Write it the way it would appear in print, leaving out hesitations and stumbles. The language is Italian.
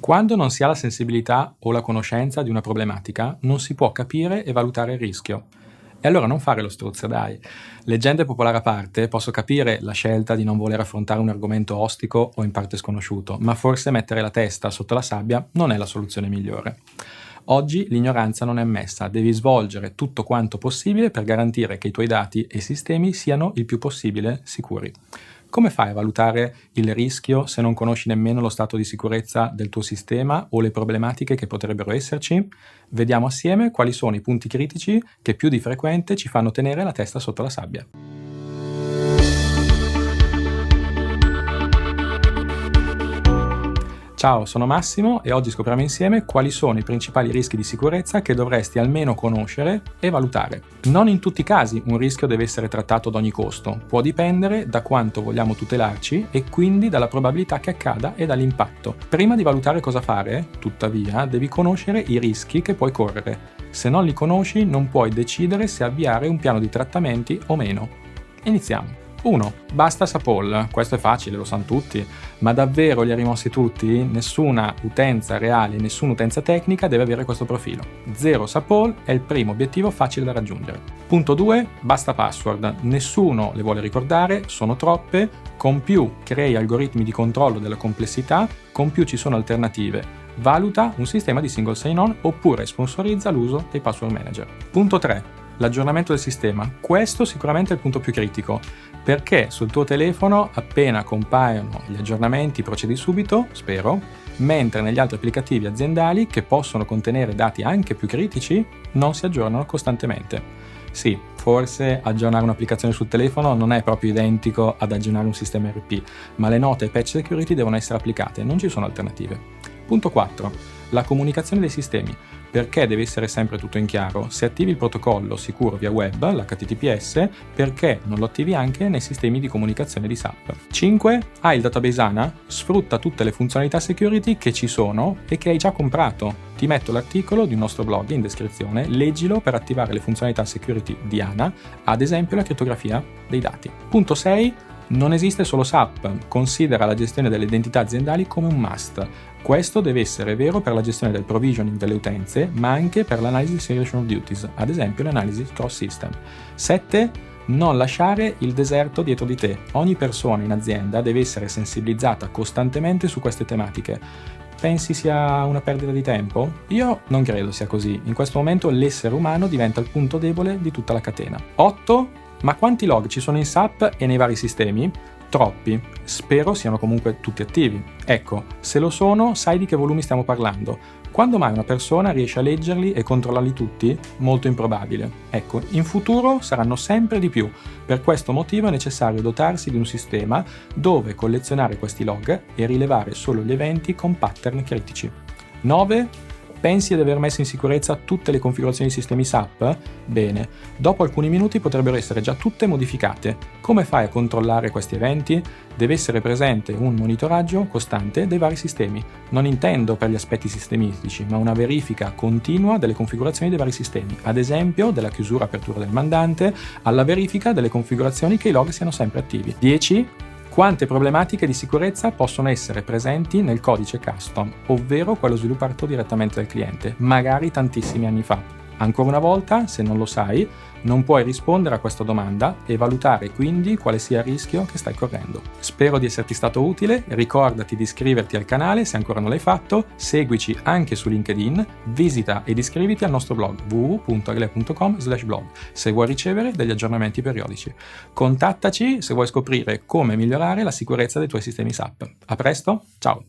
Quando non si ha la sensibilità o la conoscenza di una problematica, non si può capire e valutare il rischio. E allora non fare lo struzzo, dai. Leggende popolari a parte, posso capire la scelta di non voler affrontare un argomento ostico o in parte sconosciuto, ma forse mettere la testa sotto la sabbia non è la soluzione migliore. Oggi l'ignoranza non è ammessa, devi svolgere tutto quanto possibile per garantire che i tuoi dati e sistemi siano il più possibile sicuri. Come fai a valutare il rischio se non conosci nemmeno lo stato di sicurezza del tuo sistema o le problematiche che potrebbero esserci? Vediamo assieme quali sono i punti critici che più di frequente ci fanno tenere la testa sotto la sabbia. Ciao, sono Massimo e oggi scopriamo insieme quali sono i principali rischi di sicurezza che dovresti almeno conoscere e valutare. Non in tutti i casi un rischio deve essere trattato ad ogni costo, può dipendere da quanto vogliamo tutelarci e quindi dalla probabilità che accada e dall'impatto. Prima di valutare cosa fare, tuttavia, devi conoscere i rischi che puoi correre. Se non li conosci, non puoi decidere se avviare un piano di trattamenti o meno. Iniziamo. 1. Basta SAPOL, questo è facile, lo sanno tutti, ma davvero li ha rimossi tutti? Nessuna utenza reale, nessuna utenza tecnica deve avere questo profilo. 0 SAPOL è il primo obiettivo facile da raggiungere. Punto 2. Basta password, nessuno le vuole ricordare, sono troppe, con più crei algoritmi di controllo della complessità, con più ci sono alternative. Valuta un sistema di single sign-on oppure sponsorizza l'uso dei password manager. Punto 3. L'aggiornamento del sistema. Questo sicuramente è il punto più critico, perché sul tuo telefono appena compaiono gli aggiornamenti procedi subito, spero, mentre negli altri applicativi aziendali che possono contenere dati anche più critici non si aggiornano costantemente. Sì, forse aggiornare un'applicazione sul telefono non è proprio identico ad aggiornare un sistema ERP, ma le note e patch security devono essere applicate, non ci sono alternative. Punto 4. La comunicazione dei sistemi. Perché deve essere sempre tutto in chiaro? Se attivi il protocollo sicuro via web, l'HTTPS, perché non lo attivi anche nei sistemi di comunicazione di SAP? 5. Hai il database ANA? Sfrutta tutte le funzionalità security che ci sono e che hai già comprato. Ti metto l'articolo di un nostro blog in descrizione, leggilo per attivare le funzionalità security di ANA, ad esempio la crittografia dei dati. Punto 6. Non esiste solo SAP, considera la gestione delle identità aziendali come un must. Questo deve essere vero per la gestione del provisioning delle utenze, ma anche per l'analisi di segregation of duties, ad esempio l'analisi cross system. 7. Non lasciare il deserto dietro di te. Ogni persona in azienda deve essere sensibilizzata costantemente su queste tematiche. Pensi sia una perdita di tempo? Io non credo sia così. In questo momento l'essere umano diventa il punto debole di tutta la catena. 8. Ma quanti log ci sono in SAP e nei vari sistemi? Troppi. Spero siano comunque tutti attivi. Ecco, se lo sono, sai di che volumi stiamo parlando. Quando mai una persona riesce a leggerli e controllarli tutti? Molto improbabile. Ecco, in futuro saranno sempre di più. Per questo motivo è necessario dotarsi di un sistema dove collezionare questi log e rilevare solo gli eventi con pattern critici. 9. Pensi di aver messo in sicurezza tutte le configurazioni di sistemi SAP? Bene, dopo alcuni minuti potrebbero essere già tutte modificate. Come fai a controllare questi eventi? Deve essere presente un monitoraggio costante dei vari sistemi. Non intendo per gli aspetti sistemistici, ma una verifica continua delle configurazioni dei vari sistemi, ad esempio della chiusura-apertura del mandante, alla verifica delle configurazioni che i log siano sempre attivi. 10. Quante problematiche di sicurezza possono essere presenti nel codice custom, ovvero quello sviluppato direttamente dal cliente, magari tantissimi anni fa? Ancora una volta, se non lo sai, non puoi rispondere a questa domanda e valutare quindi quale sia il rischio che stai correndo. Spero di esserti stato utile, ricordati di iscriverti al canale se ancora non l'hai fatto, seguici anche su LinkedIn, visita ed iscriviti al nostro blog www.agile.com/blog se vuoi ricevere degli aggiornamenti periodici. Contattaci se vuoi scoprire come migliorare la sicurezza dei tuoi sistemi SAP. A presto, ciao!